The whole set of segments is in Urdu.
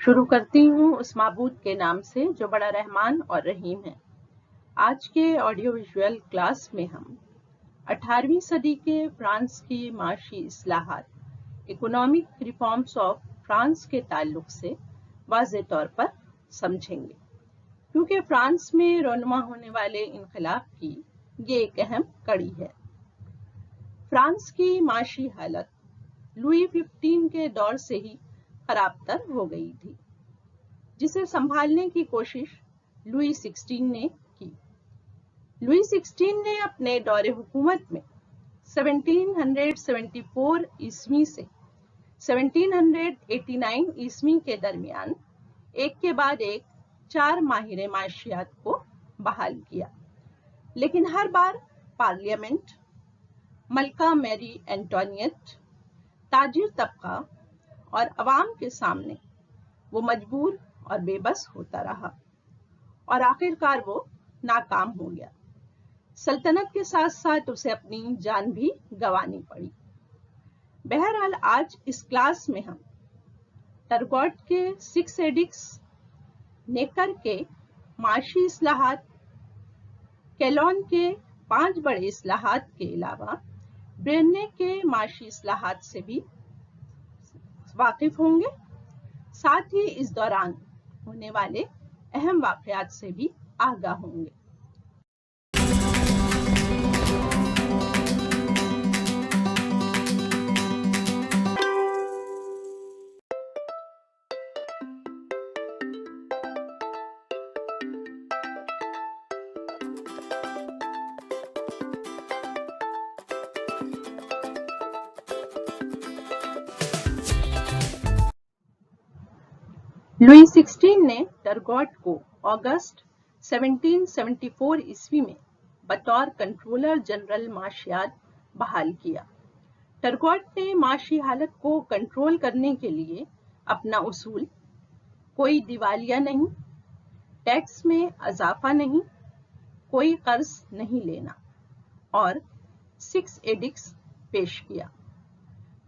شروع کرتی ہوں اس معبود کے نام سے جو بڑا رحمان اور رحیم ہے۔ آج کے آڈیو ویژول کلاس میں ہم 18ویں صدی کے فرانس کی معاشی اصلاحات اکنامک ریفارمز آف فرانس کے تعلق سے واضح طور پر سمجھیں گے، کیونکہ فرانس میں رونما ہونے والے انقلاب کی یہ ایک اہم کڑی ہے۔ فرانس کی معاشی حالت لوئی 15 کے دور سے ہی خراب تر ہو گئی تھی، جسے سنبھالنے کی کوشش لوئی 16 نے کی۔ لوئی 16 نے اپنے دور حکومت میں 1774 عیسوی سے 1789 عیسوی کے درمیان ایک کے بعد ایک 4 ماہر معاشیات کو بحال کیا، لیکن ہر بار پارلیمنٹ، ملکہ میری اینٹونیٹ، تاجر طبقہ اور عوام کے سامنے وہ مجبور اور بے بس ہوتا رہا اور آخرکار وہ ناکام ہو گیا۔ سلطنت کے ساتھ ساتھ اسے اپنی جان بھی گنوانی پڑی۔ بہرحال آج اس کلاس میں ہم ٹرگوٹ کے 6 ایڈکٹس، نیکر کے معاشی اصلاحات، کیلون کے 5 بڑے اصلاحات کے علاوہ برنے کے معاشی اصلاحات سے بھی واقف ہوں گے، ساتھ ہی اس دوران ہونے والے اہم واقعات سے بھی آگاہ ہوں گے۔ لوئی 16 نے ٹرگوٹ کو اگست 1774 عیسوی میں بطور کنٹرولر جنرل معاشیات بحال کیا۔ ٹرگوٹ نے معاشی حالت کو کنٹرول کرنے کے لیے اپنا اصول کوئی دیوالیہ نہیں، ٹیکس میں اضافہ نہیں، کوئی قرض نہیں لینا اور 6 ایڈکٹس پیش کیا۔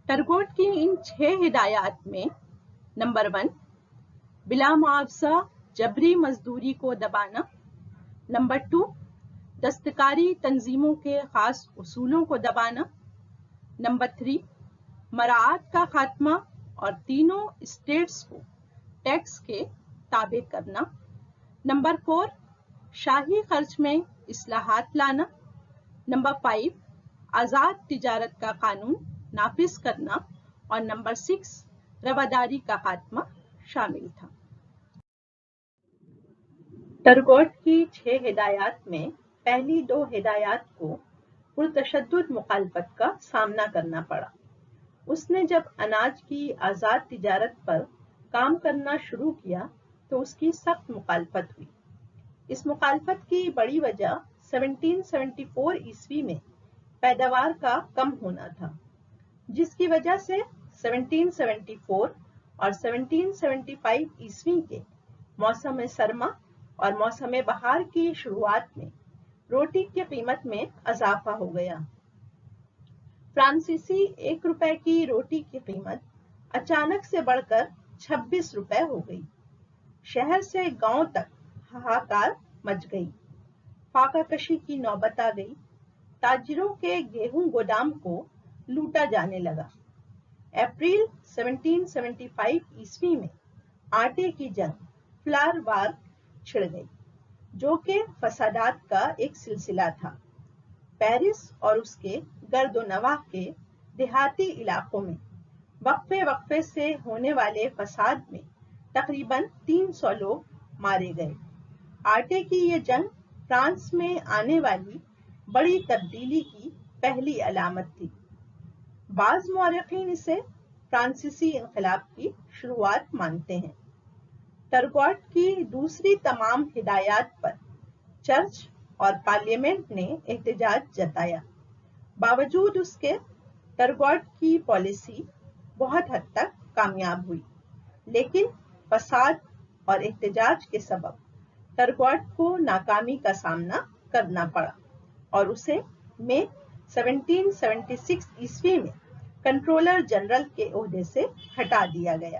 ٹرگوٹ کی ان 6 ہدایات میں نمبر 1، بلا معاوضہ جبری مزدوری کو دبانا۔ نمبر 2، دستکاری تنظیموں کے خاص اصولوں کو دبانا۔ نمبر 3، مراعات کا خاتمہ اور تینوں اسٹیٹس کو ٹیکس کے تابع کرنا۔ نمبر 4، شاہی خرچ میں اصلاحات لانا۔ نمبر 5، آزاد تجارت کا قانون نافذ کرنا اور نمبر 6، رواداری کا خاتمہ شامل تھا۔ ٹرگوٹ کی 6 ہدایات میں پہلی 2 ہدایات کو پرتشدد مخالفت کا سامنا کرنا پڑا۔ اس نے جب اناج کی آزاد تجارت پر کام کرنا شروع کیا تو اس کی سخت مخالفت ہوئی۔ اس مخالفت کی بڑی وجہ 1774 عیسوی میں پیداوار کا کم ہونا تھا، جس کی وجہ سے 1774 اور 1775 عیسوی کے موسم سرما اور موسم بہار کی شروعات میں روٹی کی قیمت میں اضافہ ہو گیا۔ فرانسیسی 1 روپے کی روٹی کی قیمت اچانک سے بڑھ کر 26 روپے ہو گئی۔ شہر سے گاؤں تک ہاہاکار مچ گئی، فاقہ کشی کی نوبت آ گئی۔ تاجروں کے گیہوں گودام کو لوٹا جانے لگا۔ اپریل 1775 عیسوی میں آٹے کی جنگ فلار وار چھڑ گئی، جو کہ فسادات کا ایک سلسلہ تھا۔ پیرس اور اس کے گرد و نواح کے دیہاتی علاقوں میں وقفے وقفے سے ہونے والے فساد میں تقریباً 300 لوگ مارے گئے۔ آٹے کی یہ جنگ فرانس میں آنے والی بڑی تبدیلی کی پہلی علامت تھی۔ بعض مورخین اسے فرانسیسی انقلاب کی شروعات مانتے ہیں۔ ٹرگوٹ کی دوسری تمام ہدایات پر چرچ اور پارلیمنٹ نے احتجاج جتایا۔ باوجود اس کے ٹرگوٹ کی پالیسی بہت حد تک کامیاب ہوئی، لیکن فساد اور احتجاج کے سبب ٹرگوٹ کو ناکامی کا سامنا کرنا پڑا اور اسے مئی 1776 عیسوی میں کنٹرولر جنرل کے عہدے سے ہٹا دیا گیا۔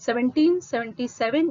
1777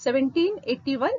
1781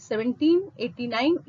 1789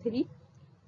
3,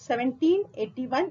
1781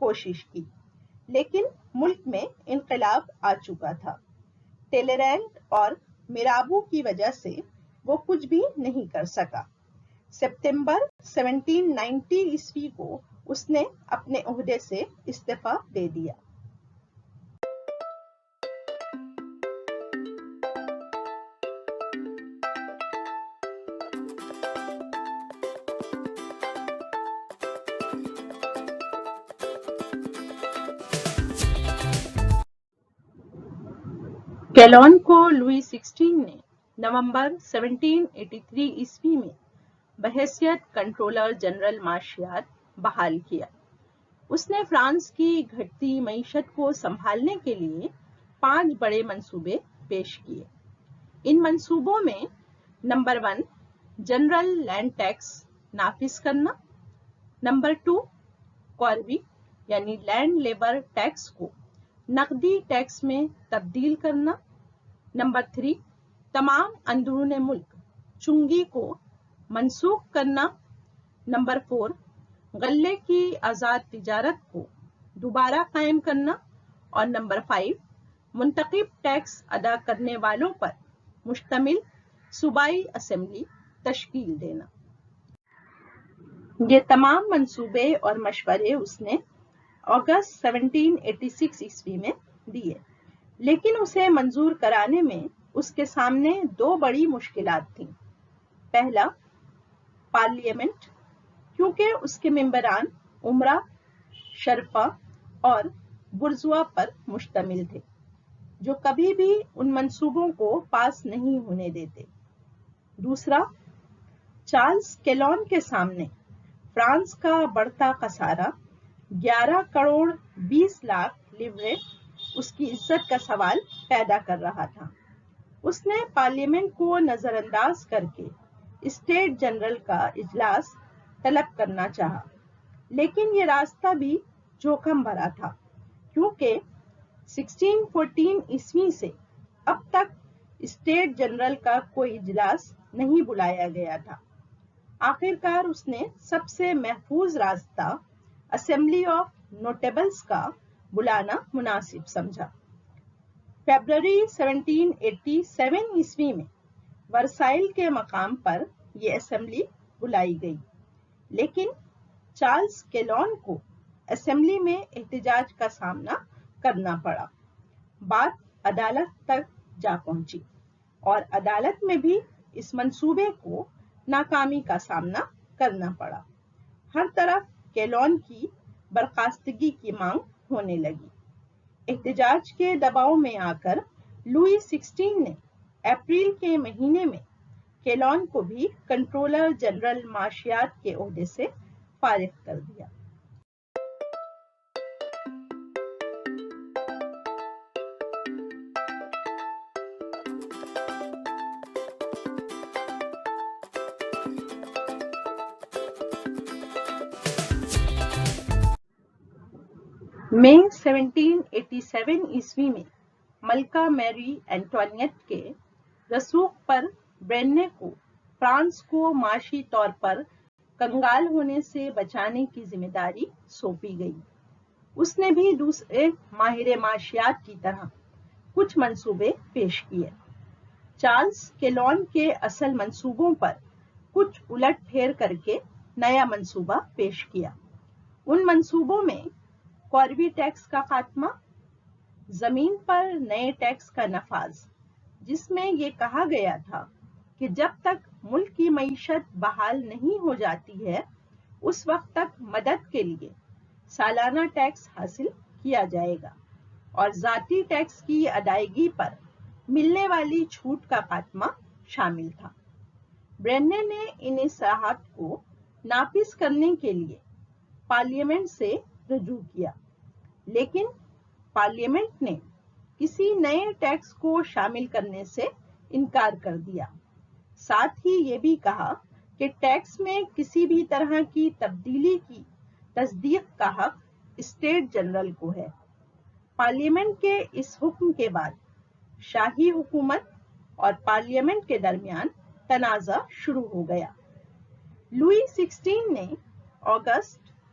کوشش کی، لیکن ملک میں انقلاب آ چکا تھا۔ ٹیلرینٹ اور میرابو کی وجہ سے وہ کچھ بھی نہیں کر سکا۔ ستمبر 1790 عیسوی کو اس نے اپنے عہدے سے استعفیٰ دے دیا۔ کیلون کو لوئی 16 نے نومبر 1783 عیسوی میں بحیثیت کنٹرولر جنرل معاشیات بحال کیا۔ اس نے فرانس کی گھٹتی معیشت کو سنبھالنے کے لیے 5 بڑے منصوبے پیش کیے۔ ان منصوبوں میں نمبر 1 جنرل لینڈ ٹیکس نافذ کرنا، نمبر 2 کوربی یعنی لینڈ لیبر ٹیکس کو نقدی ٹیکس میں تبدیل کرنا، نمبر 3 تمام اندرون ملک چنگی کو منسوخ کرنا، نمبر 4 غلے کی آزاد تجارت کو دوبارہ قائم کرنا، اور نمبر 5 منتخب ٹیکس ادا کرنے والوں پر مشتمل صوبائی اسمبلی تشکیل دینا۔ یہ تمام منصوبے اور مشورے اس نے اگست 1786 عیسوی میں دیے، لیکن اسے منظور کرانے میں اس کے سامنے 2 بڑی مشکلات تھیں۔ پہلا، پارلیمنٹ، کیونکہ اس کے ممبران امرا، شرفا اور برزوا پر مشتمل تھے، جو کبھی بھی ان منصوبوں کو پاس نہیں ہونے دیتے۔ دوسرا، چارلس کیلون کے سامنے فرانس کا بڑھتا خسارہ 11 کروڑ 20 لاکھ لیورے اس کی عزت کا سوال پیدا کر رہا تھا۔ اس نے پارلیمنٹ کو نظر انداز کر کے اسٹیٹ جنرل کا اجلاس طلب کرنا چاہا، لیکن یہ راستہ بھی جوخم بھرا تھا، کیونکہ 1614 عیسوی سے اب تک اسٹیٹ جنرل کا کوئی اجلاس نہیں بلایا گیا تھا۔ آخرکار اس نے سب سے محفوظ راستہ اسمبلی آف نوٹیبلز کا بلانا مناسب سمجھا۔ فیبروری 1787 عیسوی میں ورسائل کے مقام پر یہ اسمبلی بلائی گئی، لیکن چارلس کیلون کو اسمبلی میں احتجاج کا سامنا کرنا پڑا۔ بات عدالت تک جا پہنچی اور عدالت میں بھی اس منصوبے کو ناکامی کا سامنا کرنا پڑا۔ ہر طرف کیلون کی برخاستگی کی مانگ ہونے لگی۔ احتجاج کے دباؤ میں آ کر لوئی 16 نے اپریل کے مہینے میں کیلون کو بھی کنٹرولر جنرل معاشیات کے عہدے سے فارغ کر دیا۔ مئی 1787 عیسوی میں ملکہ میری اینٹوانیٹ کے رسوخ پر بریننے کو فرانس کو معاشی طور پر کنگال ہونے سے بچانے کی ذمہ داری سونپی گئی۔ اس نے بھی دوسرے ماہر معاشیات کی طرح کچھ منصوبے پیش کیے۔ چارلس کیلون کے اصل منصوبوں پر کچھ الٹ پھیر کر کے نیا منصوبہ پیش کیا۔ ان منصوبوں میں کوربی ٹیکس کا خاتمہ، زمین پر نئے ٹیکس کا نفاذ، جس میں یہ کہا گیا تھا کہ جب تک ملک کی معیشت بحال نہیں ہو جاتی ہے اس وقت تک مدد کے لیے سالانہ ٹیکس حاصل کیا جائے گا، اور ذاتی ٹیکس کی ادائیگی پر ملنے والی چھوٹ کا خاتمہ شامل تھا۔ بریننے نے ان اصلاحات کو نافذ کرنے کے لیے پارلیمنٹ سے رجوع کیا، لیکن پارلیمنٹ نے کسی نئے ٹیکس کو شامل کرنے سے انکار کر دیا۔ ساتھ ہی یہ بھی کہا کہ ٹیکس میں کسی بھی طرح کی تبدیلی کی تصدیق کا حق اسٹیٹ جنرل کو ہے۔ پارلیمنٹ کے اس حکم کے بعد شاہی حکومت اور پارلیمنٹ کے درمیان تنازع شروع ہو گیا۔ لوئی 16 نے اگست